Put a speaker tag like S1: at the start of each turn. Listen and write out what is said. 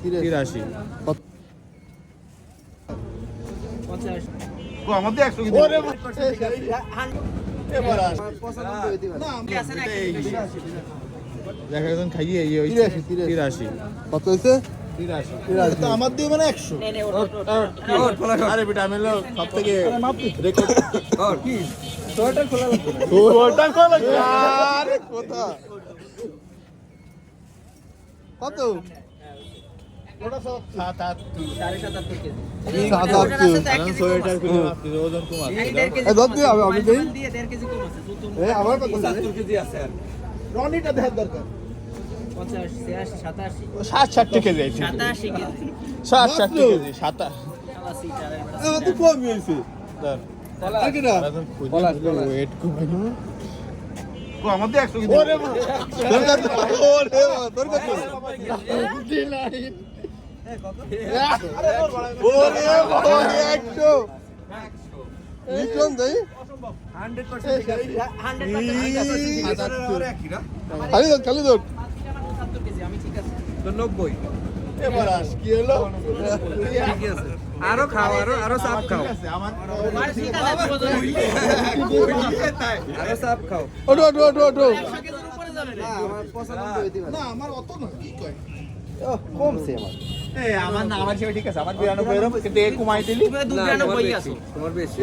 S1: 83
S2: আমাদের 100
S1: ওরে দেখা একজন খাইয়ে ইয়ে হইছে 83
S3: কত হয়েছে?
S1: 83
S3: তো আমার দিয়ে মানে 100।
S1: আরে বেটা আমি হলো সব থেকে রেকর্ড
S3: কি সোয়েটার খোলা লাগবে না।
S1: ওটা কল আরে কোথা
S3: কত?
S1: ওটা সব 7-8 সোয়েটার খুলে মাপতে ওজন কম আছে
S3: এই ধর দিয়ে আমি দেই। এ আমার কত?
S1: রনিটা দেখার দরকার
S4: 50
S1: 60 কেজি আছে
S4: 87 কেজি
S1: 60 কেজি 27
S3: এ তো কম হইছে।
S1: ধর
S3: আগে না
S1: ওয়েট কমে
S2: আমাদের 100
S1: ওরে
S3: তোর কত? ওরে তোর কত? ওরে বাবা 100 লিটন দেই
S4: 100%
S3: খালি দর
S4: আমি ঠিক আছে
S3: তো 90
S1: এবার আস কি হলো
S3: ঠিক আছে আরো খাও আরো সাপ খাও
S1: আমার
S4: আর ঠিক আছে
S3: আরো সাপ খাও ওঠো
S4: 100 কেজির উপরে যাবে রে
S3: আমার 95 দিবা
S1: না আমার অত না কি কয়
S3: কমছে আমার
S1: আমার না আমার ঠিক আছে আমার 92 এরকম কিন্তু এ কমাই দিলি
S4: তুমি 92 আছো
S3: তোমার বেশি